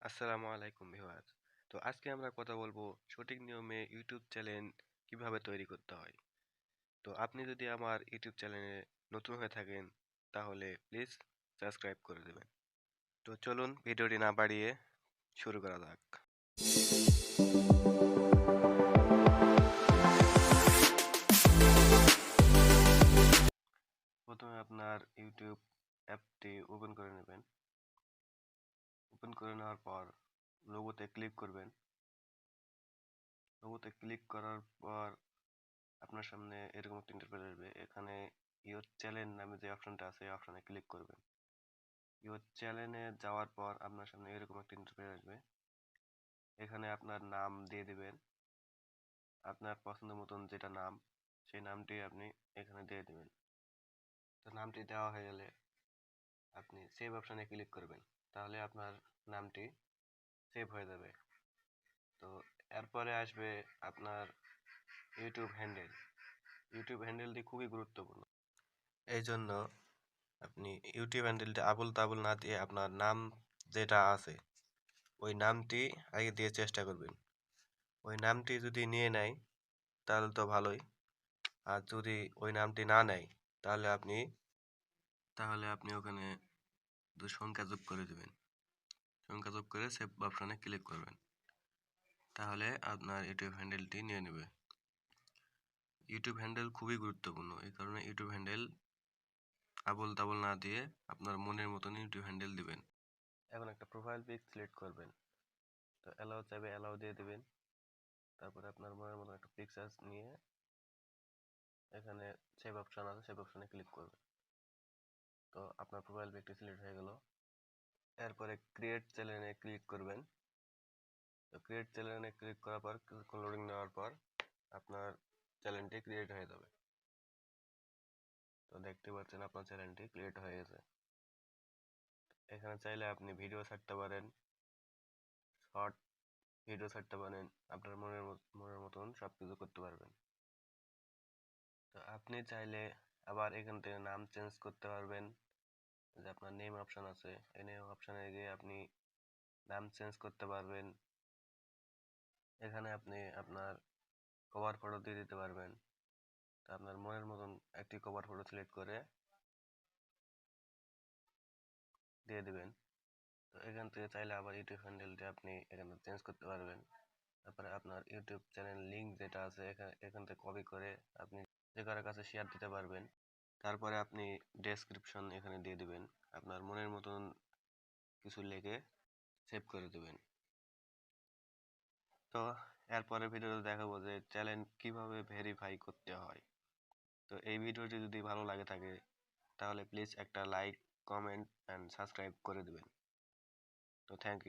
আসসালামু আলাইকুম ভিউয়ার্স। তো আজকে আমরা কথা বলবো সঠিক নিয়মে ইউটিউব চ্যানেল কিভাবে তৈরি করতে হয়। তো আপনি যদি আমার ইউটিউব চ্যানেলে নতুন হয়ে থাকেন তাহলে প্লিজ সাবস্ক্রাইব করে দেবেন। তো চলুন ভিডিওটি না বাড়িয়ে শুরু করা যাক। প্রথমে আপনার ইউটিউব অ্যাপটি ওপেন করে নেবেন। ওপেন করে নেওয়ার পর লোগোতে ক্লিক করবেন। লোগোতে ক্লিক করার পর আপনার সামনে এরকম একটা ইন্টারফেস আসবে। এখানে ইউর চ্যানেল নামে যে অপশনটা আছে এই অপশনে ক্লিক করবেন। ইউর চ্যানেলে যাওয়ার পর আপনার সামনে এরকম একটা ইন্টারফেস আসবে। এখানে আপনার নাম দিয়ে দিবেন। আপনার পছন্দ মতন যেটা নাম সেই নামটি আপনি এখানে দিয়ে দিবেন। তো নামটি দেওয়া হয়ে গেলে আপনি সেভ অপশনে ক্লিক করবেন। তাহলে আপনার নামটি সেভ হয়ে যাবে। তো এরপরে আসবে আপনার ইউটিউব হ্যান্ডেল। ইউটিউব হ্যান্ডেলটি খুবই গুরুত্বপূর্ণ। এই জন্য আপনি ইউটিউব হ্যান্ডেলটা আবোল তাবোল না দিয়ে আপনার নাম যেটা আছে ওই নামটি আগে দিয়ে চেষ্টা করবেন। ওই নামটি যদি নিয়ে নেয় তাহলে তো ভালোই, আর যদি ওই নামটি না নেয় তাহলে আপনি ওখানে সংখ্যা যোগ করে দেবেন। সংখ্যা যোগ করে সেভ অপশনে ক্লিক করবেন। তাহলে আপনার ইউটিউব হ্যান্ডেলটি নিয়ে নেবে। ইউটিউব হ্যান্ডেল খুবই গুরুত্বপূর্ণ, এই কারণে ইউটিউব হ্যান্ডেল আবোল তাবোল না দিয়ে আপনার মনের মতন ইউটিউব হ্যান্ডেল দিবেন। এখন একটা প্রোফাইল পিক সিলেক্ট করবেন। তো অ্যালাউ চাইবে অ্যালাউ দিয়ে দিবেন। তারপরে আপনার মনের মতন একটা পিকচার নিয়ে এখানে সেভ অপশন আছে, সেভ অপশনে ক্লিক করবেন। তো আপনার প্রোফাইল পিকটি সিলেক্ট হয়ে গেল। এরপরে ক্রিয়েট চ্যানেলে ক্লিক করবেন। তো ক্রিয়েট চ্যানেলে ক্লিক করার পর কিছুক্ষণ লোডিং নেওয়ার পর আপনার চ্যানেলটি ক্রিয়েট হয়ে যাবে। তো দেখতে পাচ্ছেন আপনার চ্যানেলটি ক্রিয়েট হয়ে গেছে। এখানে চাইলে আপনি ভিডিও ছাড়তে পারেন, শর্ট ভিডিও ছাড়তে পারেন, আপনার মনের মতন সব কিছু করতে পারবেন। তো আপনি চাইলে আবার এখান থেকে নাম চেঞ্জ করতে পারবেন। যে আপনার নেম অপশন আছে, এই নেম অপশনে গিয়ে আপনি নাম চেঞ্জ করতে পারবেন। এখানে আপনি আপনার কভার ফটো দিয়ে দিতে পারবেন। তো আপনার মনের মতন একটি কভার ফটো সিলেক্ট করে দিয়ে দিবেন। তো এখান থেকে চাইলে আবার ইউটিউব হ্যান্ডেলটি আপনি এখানে চেঞ্জ করতে পারবেন। তারপরে আপনার ইউটিউব চ্যানেল লিঙ্ক যেটা আছে এখান থেকে কপি করে আপনি যে কারো কাছে শেয়ার দিতে পারবেন। তারপরে আপনি ডেসক্রিপশন এখানে দিয়ে দিবেন, আপনার মনের মতন কিছু লিখে সেভ করে দেবেন। তো এরপরে ভিডিওতে দেখাবো যে চ্যানেল কিভাবে ভেরিফাই করতে হয়। তো এই ভিডিওটি যদি ভালো লাগে থাকে তাহলে প্লিজ একটা লাইক, কমেন্ট অ্যান্ড সাবস্ক্রাইব করে দেবেন। তো থ্যাংক ইউ।